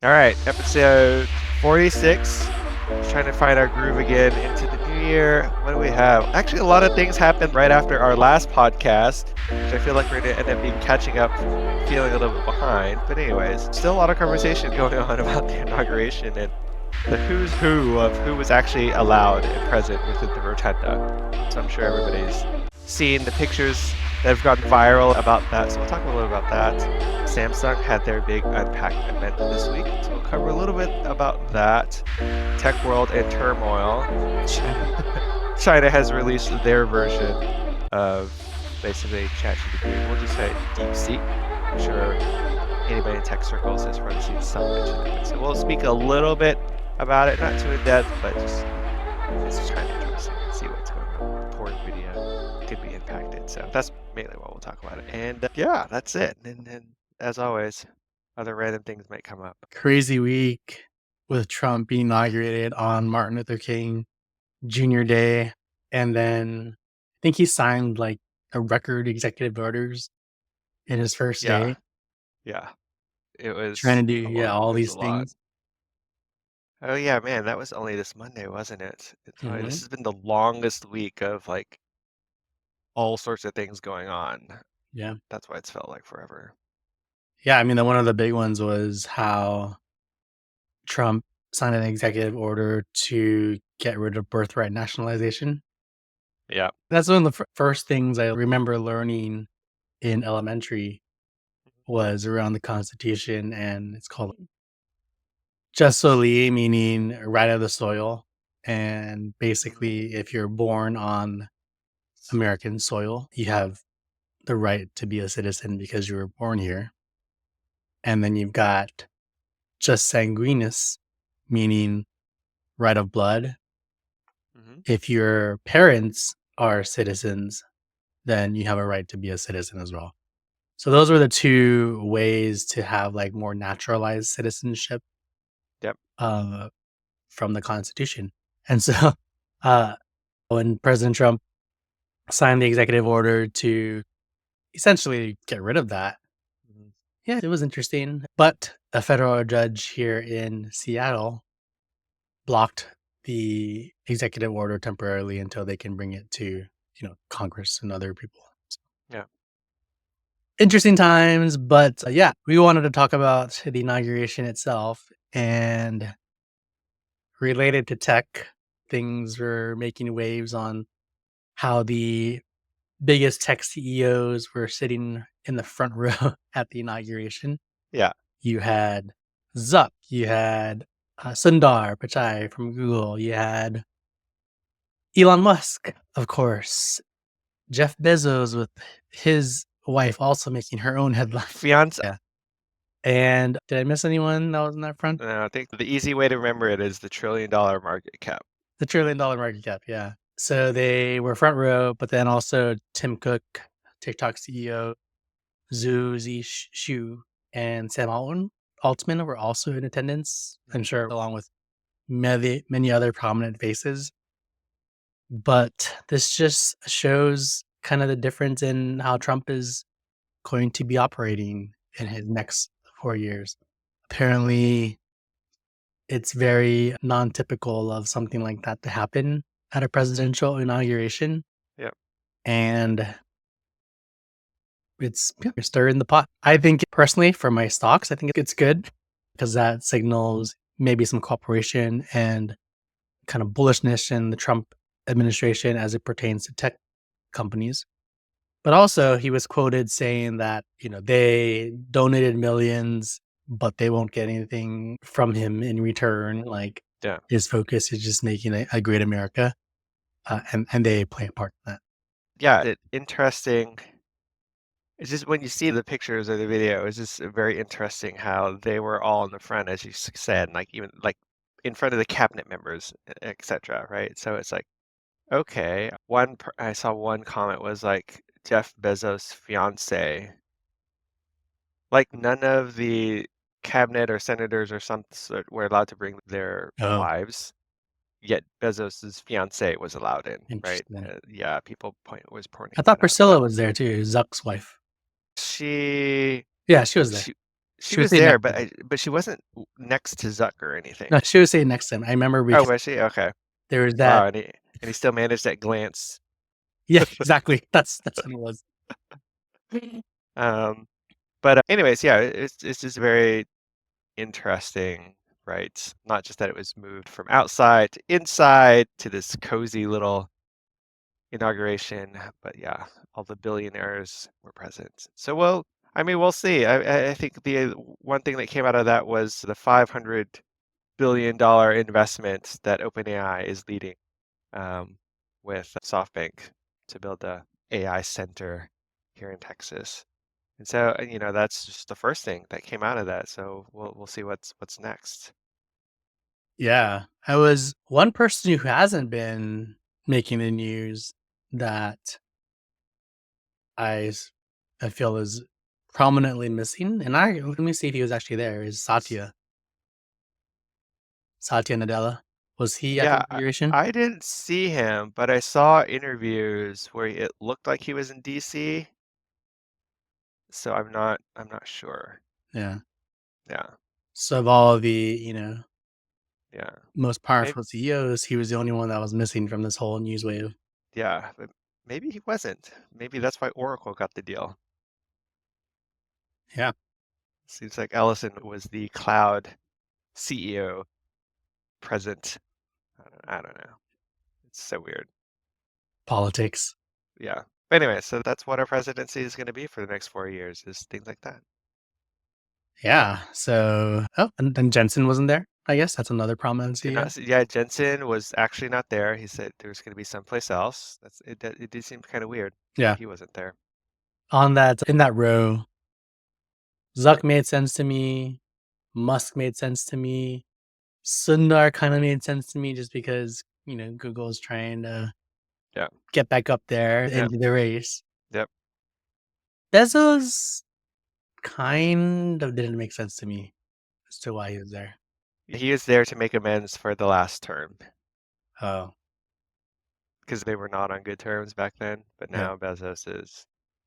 All right, episode 46. Trying to find our groove again into the new year. What do we have? Actually, a lot of things happened right after our last podcast, which I feel like we're going to end up being catching up, feeling a little bit behind. But anyways, still a lot of conversation going on about the inauguration and the who's who of who was actually allowed and present within the rotunda. So I'm sure everybody's seen the pictures that have gone viral about that. So we'll talk a little bit about that. Samsung had their big Unpacked event this week, so we'll cover a little bit about that. Tech world in turmoil. China has released their version of basically ChatGPT. We'll just say DeepSeek. I'm sure anybody in tech circles has probably seen some mention of it. So we'll speak a little bit about it, not too in depth, but just it's just kind of interesting to see what's going on. Poor Nvidia could be impacted. So that's mainly what we'll talk about. And yeah, that's it. And as always, other random things might come up. Crazy week with Trump being inaugurated on Martin Luther King Jr. Day. And then I think he signed like a record executive orders in his first day. Yeah. It was Trying to do all these things. Oh yeah, man, that was only this Monday, wasn't it? Mhm. This has been the longest week of like all sorts of things going on. Yeah. That's why it's felt like forever. Yeah, I mean, one of the big ones was how Trump signed an executive order to get rid of birthright nationalization. Yeah. That's one of the first things I remember learning in elementary was around the Constitution, and it's called just solely, meaning right of the soil. And basically, if you're born on American soil, you have the right to be a citizen because you were born here. And then you've got just sanguinis, meaning right of blood. If your parents are citizens, then you have a right to be a citizen as well. So those were the two ways to have like more naturalized citizenship. Yep. From the Constitution. And so when President Trump signed the executive order to essentially get rid of that, yeah, it was interesting. But a federal judge here in Seattle blocked the executive order temporarily until they can bring it to, Congress and other people. Yeah. Interesting times, but yeah, we wanted to talk about the inauguration itself, and related to tech, things were making waves on how the biggest tech CEOs were sitting in the front row at the inauguration. Yeah. You had Zuck, you had Sundar Pichai from Google, you had Elon Musk, of course, Jeff Bezos with his wife also making her own headline. Fiance. Yeah. And did I miss anyone that was in that front? No, I think the easy way to remember it is the $1 trillion market cap. The $1 trillion market cap, yeah. So they were front row, but then also Tim Cook, TikTok CEO, Zhu Shu, and Sam Altman were also in attendance, I'm sure, along with many other prominent faces. But this just shows kind of the difference in how Trump is going to be operating in his next 4 years. Apparently, it's very non-typical of something like that to happen at a presidential inauguration. Yep. And it's stirring the pot. I think personally for my stocks, I think it's good because that signals maybe some cooperation and kind of bullishness in the Trump administration as it pertains to tech companies. But also he was quoted saying that, they donated millions, but they won't get anything from him in return. Like his focus is just making a great America. And they play a part in that. Yeah, interesting. It's just when you see the pictures or the video, it's just very interesting how they were all in the front, as you said, like even like in front of the cabinet members, etc. Right? So it's like, okay. I saw one comment was like Jeff Bezos' fiance. Like none of the cabinet or senators or some sort were allowed to bring their wives, yet Bezos' fiance was allowed in, right? Yeah, people was pointing. I thought Priscilla was there too, Zuck's wife. She was there. She She was was sitting there, next to but him. but she wasn't next to Zuck or No, anything. she was sitting next to him. I remember Oh, because was she? Okay. there was that. Wow, and he still managed that glance. Yeah, exactly. That's what it was. Um, but anyways, yeah, it's just very interesting, right? Not just that it was moved from outside to inside to this cozy little inauguration, but yeah, all the billionaires were present. So I mean, we'll see. I think the one thing that came out of that was the $500 billion investment that OpenAI is leading with SoftBank to build a AI center here in Texas. And so, that's just the first thing that came out of that. So we'll see what's next. Yeah. I was one person who hasn't been making the news that I s I feel is prominently missing, and I let me see if he was actually there, is Satya Nadella. Was he at the Yeah, inauguration? I didn't see him, but I saw interviews where it looked like he was in DC. So I'm not sure. Yeah. Yeah, So of all the, yeah, most maybe, powerful CEOs, he was the only one that was missing from this whole news wave. yeah, but maybe he wasn't. Maybe that's why Oracle got the deal. Yeah. Seems like Ellison was the cloud CEO present. I don't know. It's so weird. Politics. Yeah. But anyway, so that's what our presidency is going to be for the next 4 years, is things like that. Yeah. So and then Jensen wasn't there, I guess. That's another prominent Did not CEO. see, yeah, Jensen was actually not there. He said there was going to be someplace else. It did seem kind of weird that Yeah. he wasn't there. On that in that row, Zuck made sense to me, Musk made sense to me, Sundar kind of made sense to me just because, Google is trying to Yeah. get back up there Yep. into the race. Yep. Bezos kind of didn't make sense to me as to why he was there. He is there to make amends for the last term Oh, because they were not on good terms back then, but yeah. now Bezos is.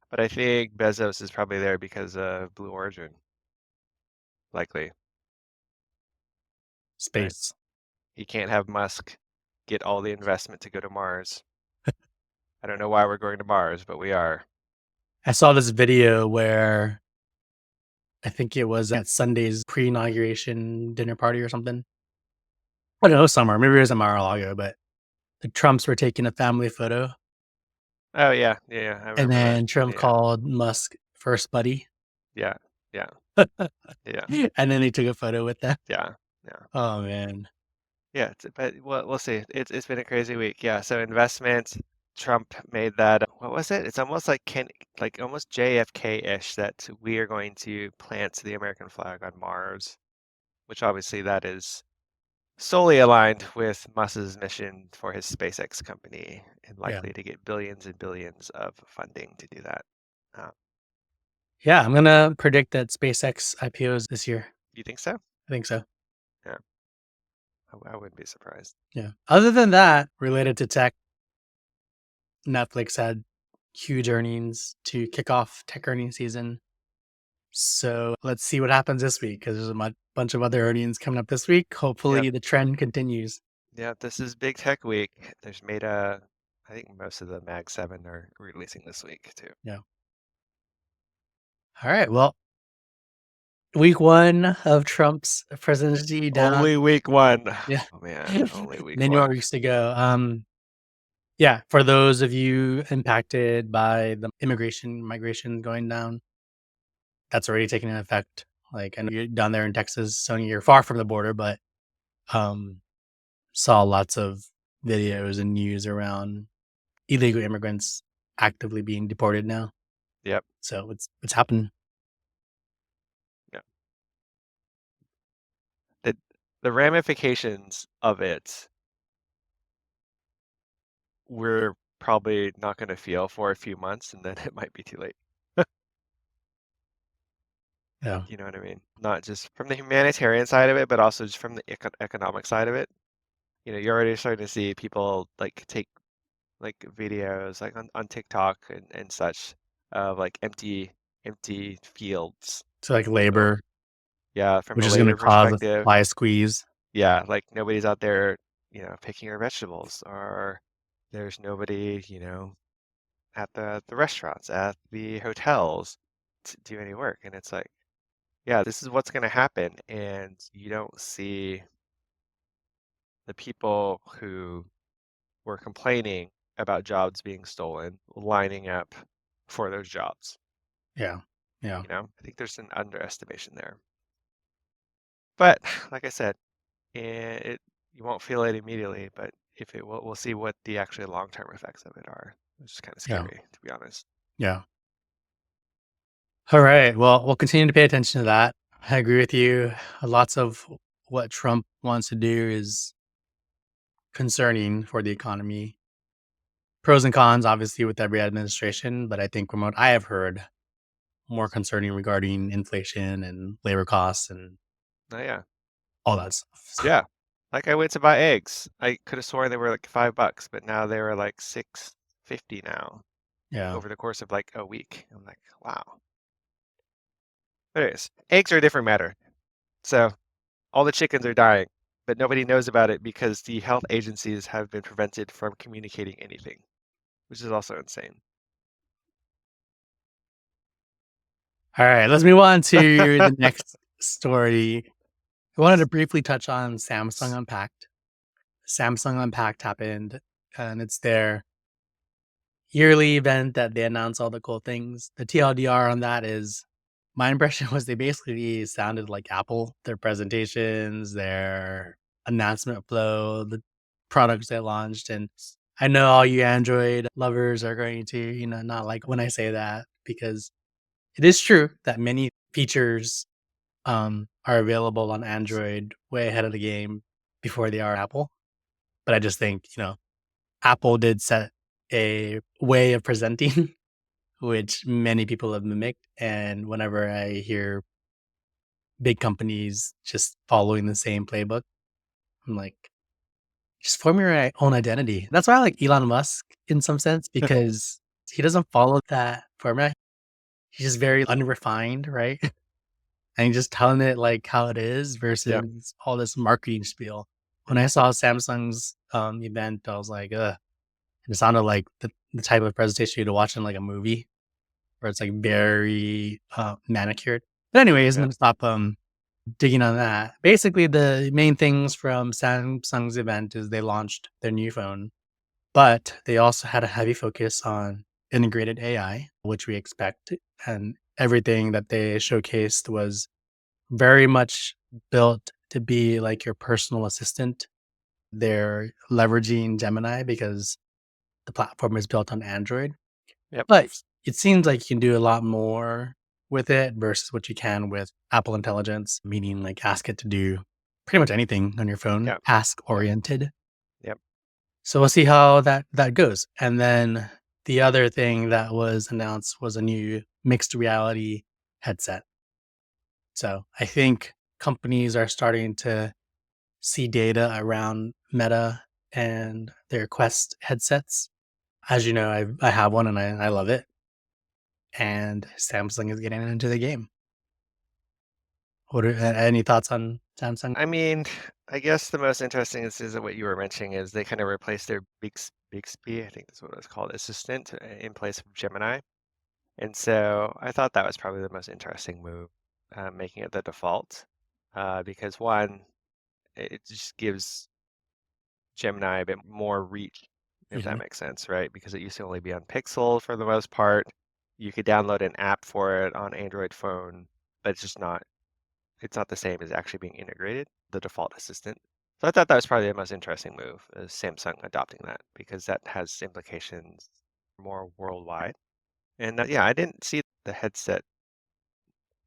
But I think Bezos is probably there because of Blue Origin, likely, right? Space. He can't have Musk get all the investment to go to Mars. I don't know why we're going to Mars, but we are. I saw this video where I think it was at Sunday's pre-inauguration dinner party or something. I don't know, somewhere. Maybe it was in Mar-a-Lago, but the Trumps were taking a family photo, Oh yeah, yeah, yeah. I and remember that. then Trump Yeah, called Musk first buddy, yeah, yeah, yeah, and then he took a photo with them. yeah, yeah, Oh man, yeah. But we'll see. It's been a crazy week. Yeah. So investment. Trump made that. What was it? It's almost like almost JFK-ish that we are going to plant the American flag on Mars, which obviously that is solely aligned with Musk's mission for his SpaceX company and yeah, likely to get billions and billions of funding to do that. Uh, yeah. I'm gonna predict that SpaceX IPOs this year. you think so? I think so. Yeah, I wouldn't be surprised. Yeah. Other than that, related to tech, Netflix had huge earnings to kick off tech earnings season. So let's see what happens this week because there's a bunch of other earnings coming up this week. Yep. Hopefully, the trend continues. Yeah, this is big tech week. There's Meta. I think most of the Mag 7 are releasing this week too. Yeah. All right. Well, week one of Trump's presidency down. Only week one. Yeah. Oh man, only week Many more one. weeks to go. Yeah. For those of you impacted by the migration going down, that's already taken an effect. Like I know you're down there in Texas, so you're far from the border, but um, saw lots of videos and news around illegal immigrants actively being deported now. Yep. So it's happening. Yep. The the ramifications of it we're probably not going to feel for a few months, and then it might be too late. Yeah. You know what I mean? Not just from the humanitarian side of it, but also just from the economic side of it. You're already starting to see people like take like videos like on TikTok and such of like empty fields. So like So labor. Yeah, from which a is going to labor cause a perspective, supply squeeze. yeah, like nobody's out there, picking your vegetables, or there's nobody, at the restaurants, at the hotels to do any work. And it's like, yeah, this is what's going to happen. And you don't see the people who were complaining about jobs being stolen lining up for those jobs. Yeah. Yeah. I think there's an underestimation there. But like I said, it you won't feel it immediately, but if it will, we'll see what the actually long-term effects of it are. It's kind of Yeah. scary, to be honest. Yeah. All right. Well, we'll continue to pay attention to that. I agree with you. Lots of what Trump wants to do is concerning for the economy. Pros and cons, obviously, with every administration, but I think from what I have heard, more concerning regarding inflation and labor costs and Oh yeah, all that stuff. yeah. Like I went to buy eggs. I could have sworn they were like $5, but now they were like 6.50 now Yeah. over the course of like a week. I'm like, wow. There it is. Eggs are a different matter. So all the chickens are dying, but nobody knows about it because the health agencies have been prevented from communicating anything, which is also insane. All right. Let's move on to the next story. I wanted to briefly touch on Samsung Unpacked. Samsung Unpacked happened, and it's their yearly event that they announce all the cool things. The TLDR on that is my impression was they basically sounded like Apple, their presentations, their announcement flow, the products they launched. And I know all you Android lovers are going to, not like when I say that because it is true that many features are available on Android way ahead of the game before they are Apple. But I just think, Apple did set a way of presenting, which many people have mimicked. And whenever I hear big companies just following the same playbook, I'm like, just form your own identity. That's why I like Elon Musk in some sense, because he doesn't follow that format. He's just very unrefined, right? And he's just telling it like how it is Yeah, versus all this marketing spiel. When I saw Samsung's event, I was like, ugh. It sounded like the type of presentation you'd watch in like a movie where it's like very manicured. But anyways, I'm yeah, gonna stop digging on that. Basically, the main things from Samsung's event is they launched their new phone, but they also had a heavy focus on integrated AI, which we expect. And everything that they showcased was very much built to be like your personal assistant. They're leveraging Gemini because the platform is built on Android, yep, but it seems like you can do a lot more with it versus what you can with Apple Intelligence, meaning like ask it to do pretty much anything on your phone, yep, task yep, oriented. yep. So we'll see how that goes. And then the other thing that was announced was a new mixed reality headset. So I think companies are starting to see data around Meta and their Quest headsets. As you know, I have one and I love it. And Samsung is getting into the game. What are any thoughts on Samsung? I mean, I guess the most interesting is what you were mentioning is they kind of replaced their Bixby, I think that's what it was called, assistant in place of Gemini. And so I thought that was probably the most interesting move, making it the default, because one, it just gives Gemini a bit more reach, if that Yeah. makes sense, right? Because it used to only be on Pixel for the most part. You could download an app for it on Android phone, but it's not the same as actually being integrated, the default assistant. So I thought that was probably the most interesting move, is Samsung adopting that, because that has implications more worldwide. And yeah, I didn't see the headset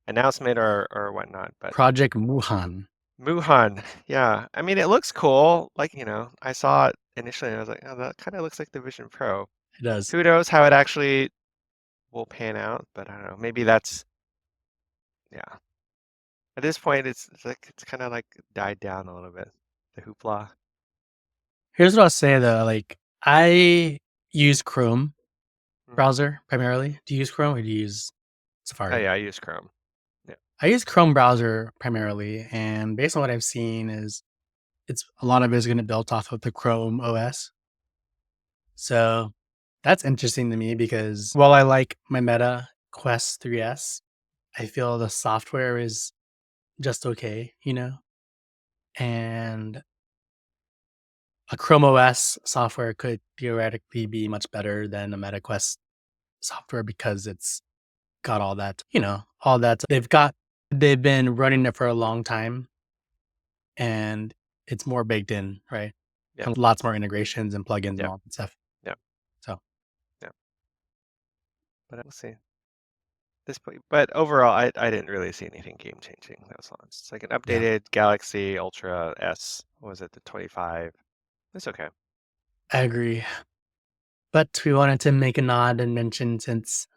announcement or whatnot, but Project Wuhan. Muhan, yeah. I mean, it looks cool. Like, I saw it initially and I was like, oh, that kind of looks like the Vision Pro. It does. Who knows how it actually will pan out, but I don't know. Maybe yeah. At this point, it's kind of like died down a little bit, the hoopla. Here's what I'll say though, like I use Chrome Mhm. browser primarily. Do you use Chrome or do you use Oh Safari? yeah, I use Chrome. Yeah. I use Chrome browser primarily, and based on what I've seen is it's a lot of it is going to build off of the Chrome OS. So that's interesting to me because while I like my Meta Quest 3S, I feel the software is just okay, and a Chrome OS software could theoretically be much better than a Meta Quest software because it's got all that they've been running it for a long time and it's more baked in, right? Yeah. And lots more integrations and plugins and Yeah. all that stuff. Yeah. So Yeah. But we'll see. This point, but overall, I didn't really see anything game changing that was launched. It's like an yeah, updated Galaxy Ultra S. What was it, the 25? It's okay. I agree. But we wanted to make a nod and mention since,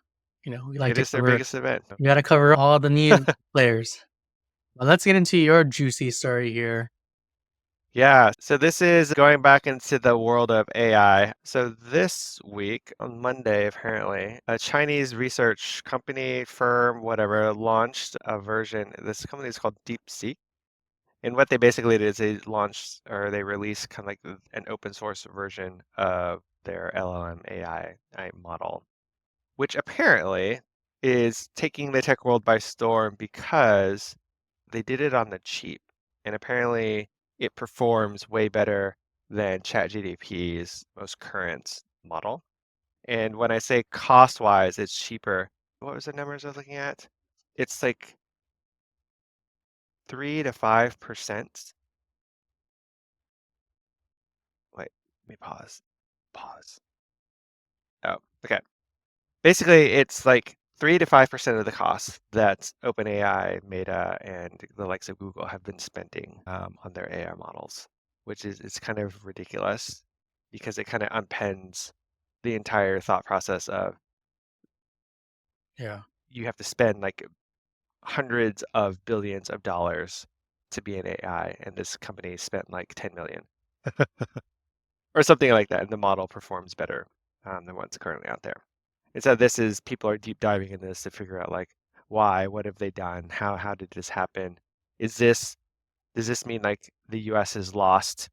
we like It to is their cover biggest event. we gotta cover all the new players. Well, let's get into your juicy story here. Yeah, so this is going back into the world of AI. So this week, on Monday, apparently, a Chinese research company, firm, whatever, launched a version. This company is called DeepSeek. And what they basically did is they launched or they released kind of like an open source version of their LLM AI model, which apparently is taking the tech world by storm because they did it on the cheap. And apparently it performs way better than ChatGPT's most current model. And when I say cost-wise, it's cheaper. What was the numbers I was looking at? It's like 3 to 5%. Wait, let me pause. Pause. Oh, okay. Basically, it's like 3 to 5% of the cost that OpenAI, Meta, and the likes of Google have been spending on their AI models, which is it's kind of ridiculous because it kind of unpens the entire thought process of Yeah. you have to spend like hundreds of billions of dollars to be an AI, and this company spent like 10 million or something like that, and the model performs better than what's currently out there. And so this is people are deep diving in this to figure out like why, what have they done, how did this happen? Is this does this mean like the U.S. has lost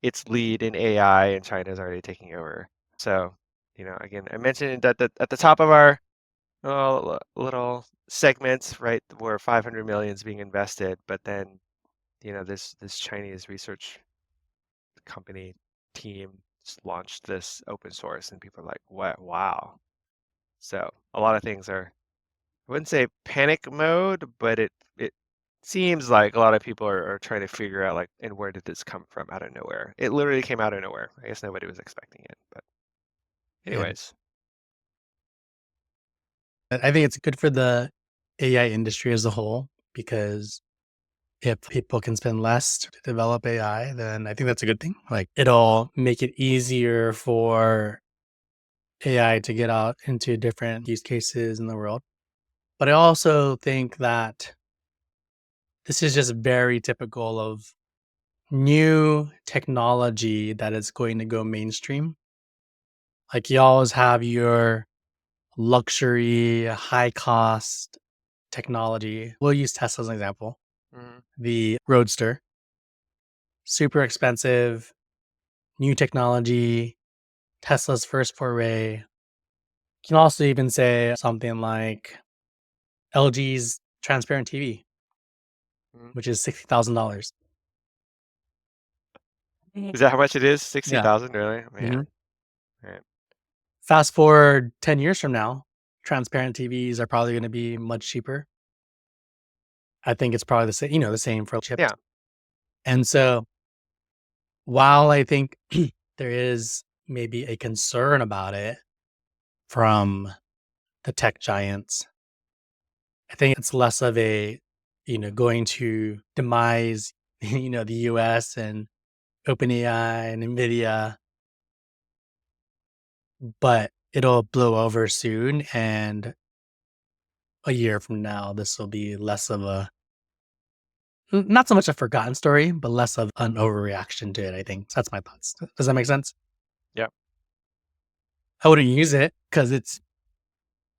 its lead in AI and China is already taking over? So again, I mentioned that at the top of our little segments, right, where 500 million is being invested, but then this Chinese research company team just launched this open source, and people are like, "What? Wow!" So a lot of things are, I wouldn't say panic mode, but it seems like a lot of people are trying to figure out like, and where did this come from out of nowhere? It literally came out of nowhere. I guess nobody was expecting it, but Yeah. anyways, I think it's good for the AI industry as a whole because if people can spend less to develop AI, then I think that's a good thing. Like it'll make it easier for AI to get out into different use cases in the world. But I also think that this is just very typical of new technology that is going to go mainstream. Like you always have your luxury, high cost technology. We'll use Tesla as an example. mm, The Roadster, super expensive, new technology, Tesla's first foray. You can also even say something like LG's transparent TV, mm. which is $60,000. Is that how much it is? Yeah. 60,000, really? Mhm. Man, right. Fast forward 10 years from now, transparent TVs are probably going to be much cheaper. I think it's probably the same for chips. Yeah. And so while I think there is maybe a concern about it from the tech giants, I think it's less of a, going to demise, the US and OpenAI and NVIDIA, but it'll blow over soon. And a year from now, this will be less of not so much a forgotten story, but less of an overreaction to it, I think. So that's my thoughts. Does that make sense? Yeah. I wouldn't use it because it's,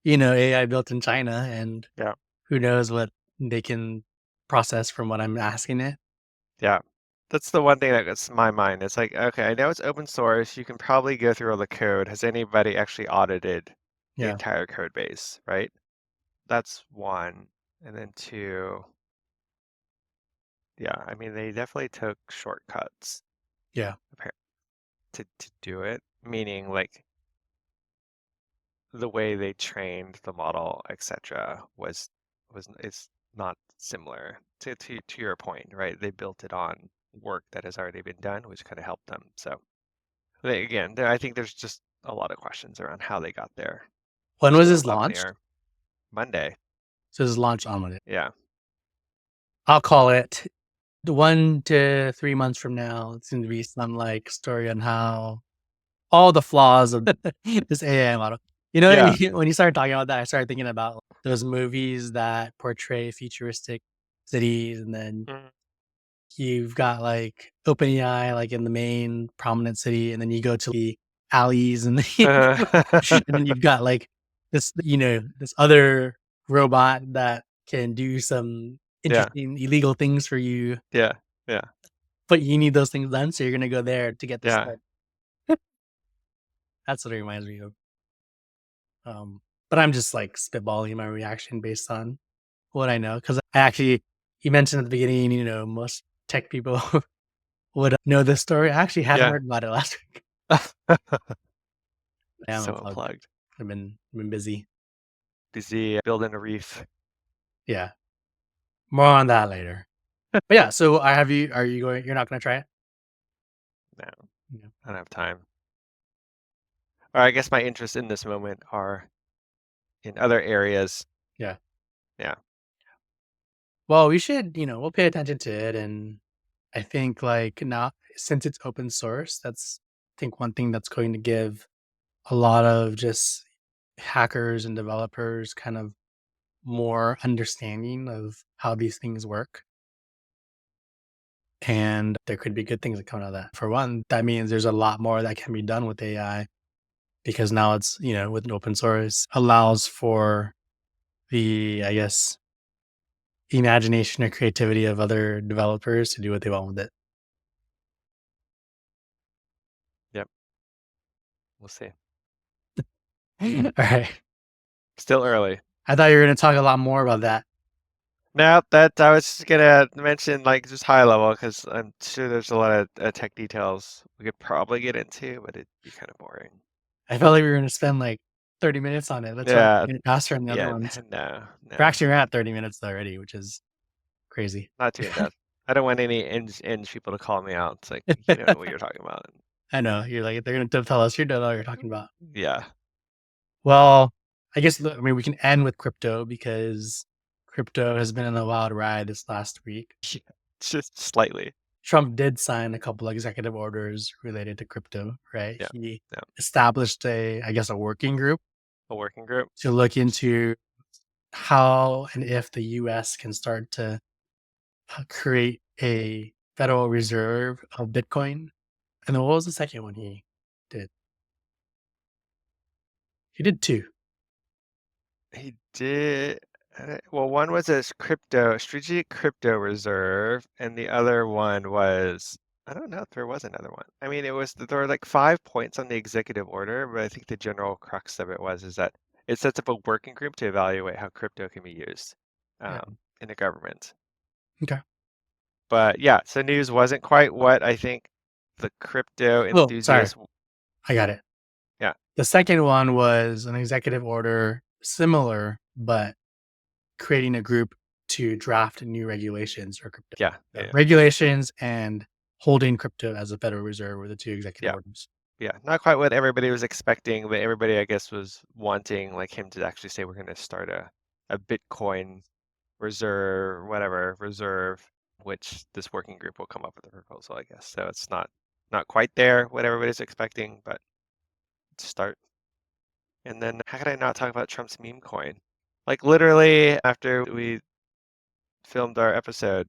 AI built in China and Yeah. who knows what. they can process from what I'm asking it. Yeah. That's the one thing that gets in my mind. It's like, okay, I know it's open source. You can probably go through all the code. Has anybody actually audited the Yeah. entire code base, right? That's one. And then two, yeah, I mean, they definitely took shortcuts Yeah. to do it, meaning like the way they trained the model, etc., was it's not similar to your point, right? They built it on work that has already been done, which kind of helped them. So again, I think there's just a lot of questions around how they got there. When was Still this up in the launched? air. Monday. So this is launched on Monday. Yeah. I'll call it 1 to 3 months from now. It's going to be some like story on how all the flaws of this AI model. You know, Yeah. when you started talking about that, I started thinking about those movies that portray futuristic cities, and then Mhm. you've got like OpenAI, like in the main prominent city, and then you go to the alleys, and and then you've got like this, this other robot that can do some Yeah. interesting illegal things for you, Yeah. Yeah. but you need those things done, so you're gonna go there to get this Yeah. done. That's what it reminds me of. But I'm just like spitballing my reaction based on what I know, because I actually, you mentioned at the beginning, most tech people would know this story. I actually hadn't Yeah. heard about it last week. I am So unplugged. unplugged. I've been busy. Busy building a reef. Yeah, more on that later. But yeah, so I have you. Are you going? You're not going to try it? No, Yeah. I don't have time. Or I guess my interests in this moment are in other areas. Yeah. Yeah. Well, we should. We'll pay attention to it, and I think like now, since it's open source, that's, I think, one thing that's going to give a lot of just hackers and developers kind of more understanding of how these things work. And there could be good things that come out of that. For one, that means there's a lot more that can be done with AI, because now it's, with an open source, allows for the, I guess, imagination or creativity of other developers to do what they want with it. Yep. We'll see. All right. Still early. I thought you were going to talk a lot more about that. Now that I was just gonna mention like just high level because I'm sure there's a lot of tech details we could probably get into, but it'd be kind of boring. I felt like we were going to spend like 30 minutes on it. That's why Yeah. I'm going faster on the other Yeah. ones. No. We're No. actually at 30 minutes already, which is crazy. Not too in depth. I don't want any eng people to call me out. It's like you don't know what you're talking about. I know. You're like, they're going to tell us you don't know what you're talking about. Yeah. Well, I guess, I mean, we can end with crypto, because crypto has been in a wild ride this last week. Just slightly. Trump did sign a couple executive orders related to crypto, right? Yeah. He Yeah. established I guess, a working group A working group. to look into how and if the US can start to create a Federal Reserve of Bitcoin. And then what was the second one he did? He did two. He did. Well, one was a strategic crypto reserve, and the other one was, I don't know if there was another one. I mean, there were like 5 points on the executive order, but I think the general crux of it is that it sets up a working group to evaluate how crypto can be used Yeah. in the government. Okay. But yeah, so news wasn't quite what I think the crypto Oh, sorry. enthusiasts. I got it. Yeah. The second one was an executive order similar, but creating a group to draft new regulations for crypto. Yeah. Yeah. Regulations and holding crypto as a Federal Reserve were the two executive Yeah. orders. Yeah, not quite what everybody was expecting, but everybody, I guess, was wanting like him to actually say we're going to start a Bitcoin reserve, which this working group will come up with a proposal, I guess. So it's not quite there what everybody's expecting, but it's a start. And then how could I not talk about Trump's meme coin? Like literally after we filmed our episode,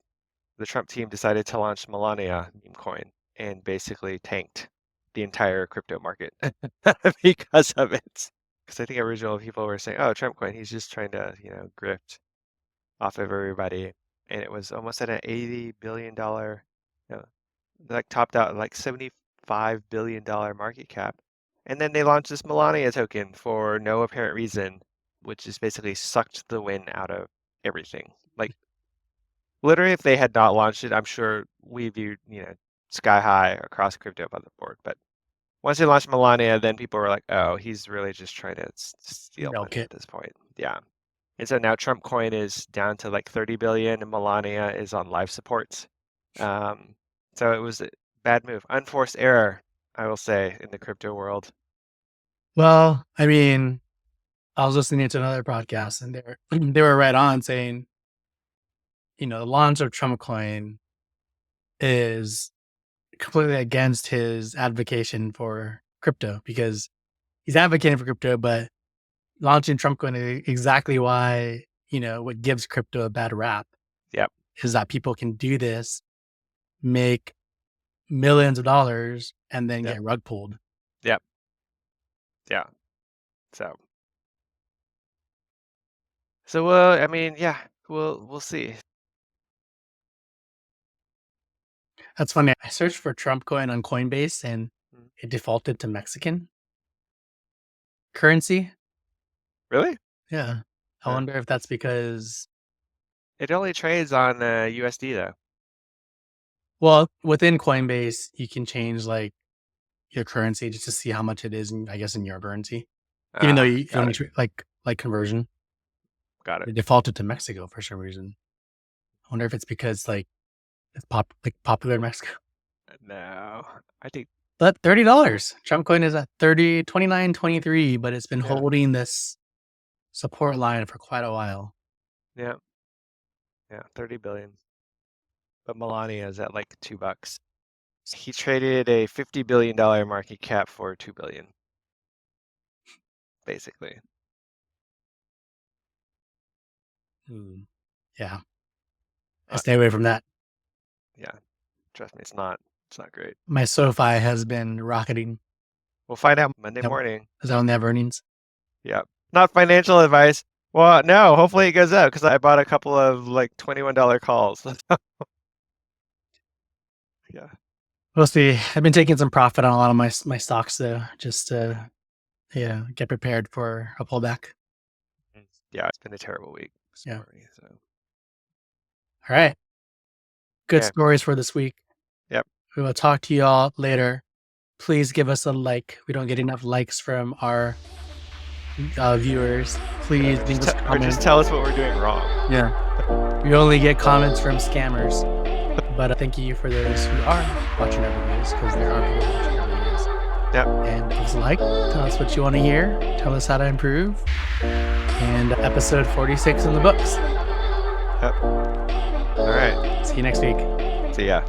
the Trump team decided to launch Melania meme coin and basically tanked the entire crypto market because of it. Because I think original people were saying, "Oh, Trumpcoin, he's just trying to, grift." off of everybody, and it was almost at an $80 billion, like topped out at like $75 billion market cap. And then they launched this Melania token for no apparent reason, which just basically sucked the wind out of everything. Like literally, if they had not launched it, I'm sure we viewed, sky high across crypto by the board. But once they launched Melania, then people were like, oh, he's really just trying to steal Milk money it. at this point. Yeah. And so now Trumpcoin is down to like 30 billion and Melania is on life support. So it was a bad move. Unforced error, I will say, in the crypto world. Well, I mean, I was listening to another podcast and they were right on saying, the launch of Trumpcoin is completely against his advocacy for crypto, because he's advocating for crypto, but launching Trumpcoin is exactly why, what gives crypto a bad rap. Yep. Is that people can do this, make millions of dollars, and then get rug pulled. Yep. Yeah. So I mean, yeah, we'll see. That's funny. I searched for Trumpcoin on Coinbase and it defaulted to Mexican currency. Really? Yeah. I wonder if that's because it only trades on USD though. Well, within Coinbase, you can change like your currency just to see how much it is, I guess, in your currency. Even though you don't need to, like conversion. Got it. It defaulted to Mexico for some reason. I wonder if it's because like it's popular in Mexico. No, I think. But $30. Trumpcoin is at 29.23, but it's been holding this support line for quite a while. Yeah. 30 billion. But Melania is at like $2. He traded a $50 billion market cap for $2 billion. Basically. Yeah. I stay away from that. Yeah. Trust me, it's not great. My SoFi has been rocketing. We'll find out Monday morning. Is that when they have earnings? Yeah. Not financial advice. Well, no, hopefully it goes up because I bought a couple of like $21 calls. Yeah. We'll see. I've been taking some profit on a lot of my stocks though, just to get prepared for a pullback. Yeah, it's been a terrible week. All right. Good stories for this week. Yep. We will talk to you all later. Please give us a like. We don't get enough likes from our viewers. Please leave us comments. Or just tell us what we're doing wrong. Yeah. We only get comments from scammers. But thank you for those who are watching our videos, because there are people watching our videos. Yep. And give us a like. Tell us what you want to hear. Tell us how to improve. And episode 46 in the books. Yep. All right. See you next week. See ya.